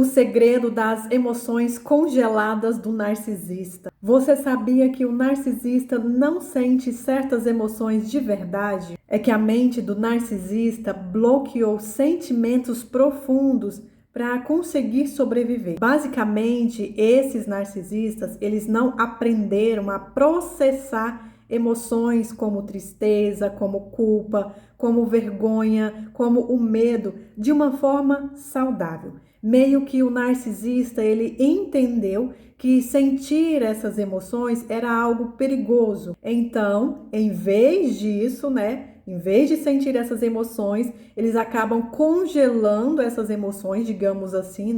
O segredo das emoções congeladas do narcisista. Você sabia que o narcisista não sente certas emoções de verdade? É que a mente do narcisista bloqueou sentimentos profundos para conseguir sobreviver. Basicamente, esses narcisistas, eles não aprenderam a processar emoções como tristeza, como culpa, como vergonha, como o medo, de uma forma saudável. Meio que o narcisista, ele entendeu que sentir essas emoções era algo perigoso. Então, em vez disso, em vez de sentir essas emoções, eles acabam congelando essas emoções, digamos assim,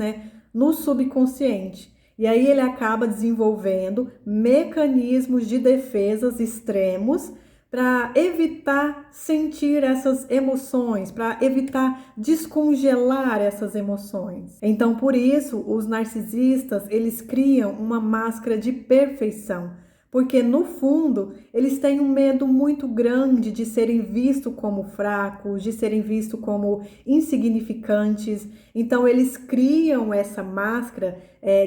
no subconsciente. E aí ele acaba desenvolvendo mecanismos de defesas extremos para evitar sentir essas emoções, para evitar descongelar essas emoções. Então, por isso, os narcisistas, eles criam uma máscara de perfeição, porque no fundo, eles têm um medo muito grande de serem vistos como fracos, de serem vistos como insignificantes. Então, eles criam essa máscara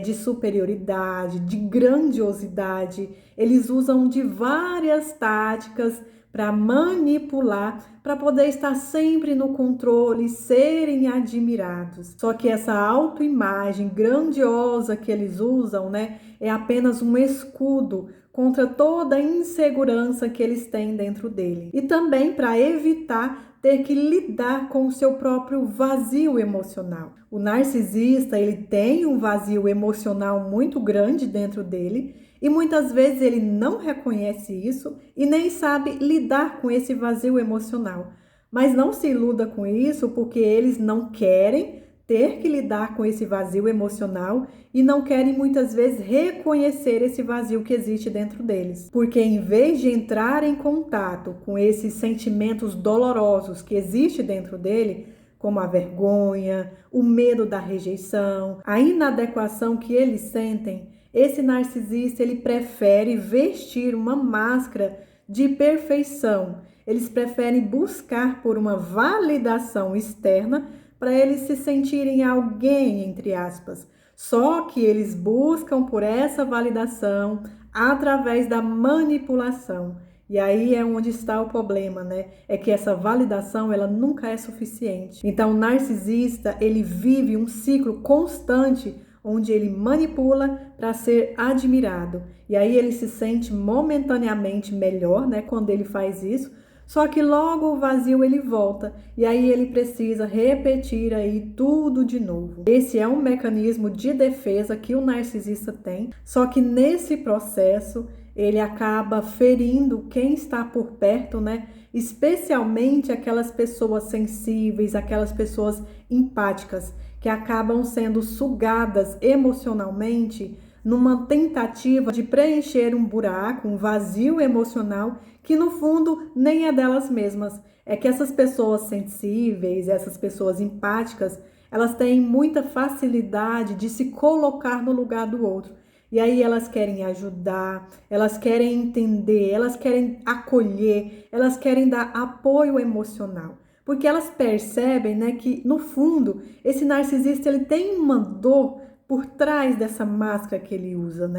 de superioridade, de grandiosidade. Eles usam de várias táticas para manipular, para poder estar sempre no controle, serem admirados. Só que essa autoimagem grandiosa que eles usam, é apenas um escudo contra toda a insegurança que eles têm dentro dele. E também para evitar ter que lidar com o seu próprio vazio emocional. O narcisista, ele tem um vazio emocional muito grande dentro dele e muitas vezes ele não reconhece isso e nem sabe lidar com esse vazio emocional. Mas não se iluda com isso, porque eles não querem ter que lidar com esse vazio emocional e não querem muitas vezes reconhecer esse vazio que existe dentro deles. Porque em vez de entrar em contato com esses sentimentos dolorosos que existem dentro dele, como a vergonha, o medo da rejeição, a inadequação que eles sentem, esse narcisista, ele prefere vestir uma máscara de perfeição. Eles preferem buscar por uma validação externa para eles se sentirem alguém, entre aspas. Só que eles buscam por essa validação através da manipulação. E aí é onde está o problema, É que essa validação, ela nunca é suficiente. Então, o narcisista, ele vive um ciclo constante onde ele manipula para ser admirado. E aí ele se sente momentaneamente melhor, quando ele faz isso. Só que logo o vazio ele volta e aí ele precisa repetir aí tudo de novo. Esse é um mecanismo de defesa que o narcisista tem, só que nesse processo ele acaba ferindo quem está por perto, Especialmente aquelas pessoas sensíveis, aquelas pessoas empáticas, que acabam sendo sugadas emocionalmente numa tentativa de preencher um buraco, um vazio emocional que no fundo nem é delas mesmas. É que essas pessoas sensíveis, essas pessoas empáticas, elas têm muita facilidade de se colocar no lugar do outro. E aí elas querem ajudar, elas querem entender, elas querem acolher, elas querem dar apoio emocional. Porque elas percebem, que no fundo esse narcisista ele tem uma dor por trás dessa máscara que ele usa,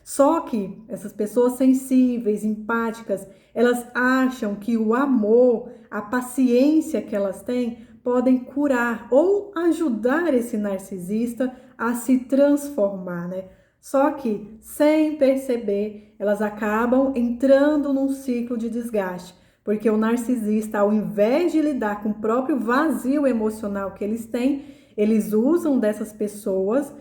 Só que essas pessoas sensíveis, empáticas, elas acham que o amor, a paciência que elas têm podem curar ou ajudar esse narcisista a se transformar, Só que, sem perceber, elas acabam entrando num ciclo de desgaste. Porque o narcisista, ao invés de lidar com o próprio vazio emocional que eles têm, eles usam dessas pessoas,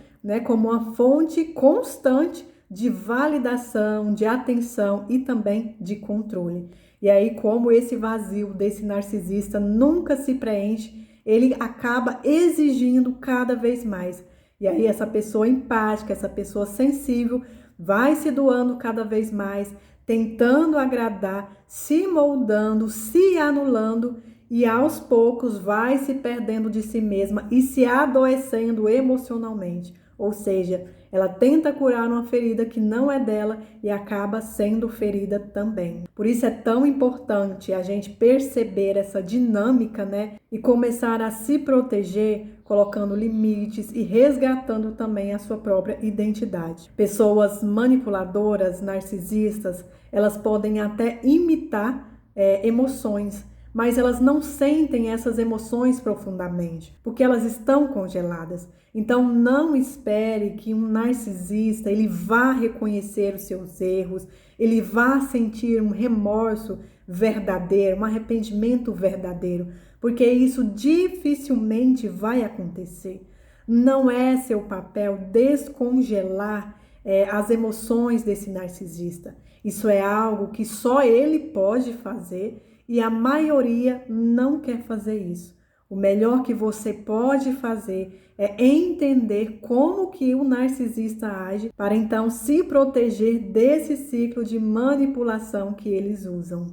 como uma fonte constante de validação, de atenção e também de controle. E aí, como esse vazio desse narcisista nunca se preenche, ele acaba exigindo cada vez mais. E aí, essa pessoa empática, essa pessoa sensível, vai se doando cada vez mais, tentando agradar, se moldando, se anulando e aos poucos vai se perdendo de si mesma e se adoecendo emocionalmente. Ou seja, ela tenta curar uma ferida que não é dela e acaba sendo ferida também. Por isso é tão importante a gente perceber essa dinâmica, né? E começar a se proteger, colocando limites e resgatando também a sua própria identidade. Pessoas manipuladoras, narcisistas, elas podem até imitar emoções, mas elas não sentem essas emoções profundamente, porque elas estão congeladas. Então não espere que um narcisista ele vá reconhecer os seus erros, ele vá sentir um remorso verdadeiro, um arrependimento verdadeiro, porque isso dificilmente vai acontecer. Não é seu papel descongelar as emoções desse narcisista. Isso é algo que só ele pode fazer e a maioria não quer fazer isso. O melhor que você pode fazer é entender como que o narcisista age para então se proteger desse ciclo de manipulação que eles usam.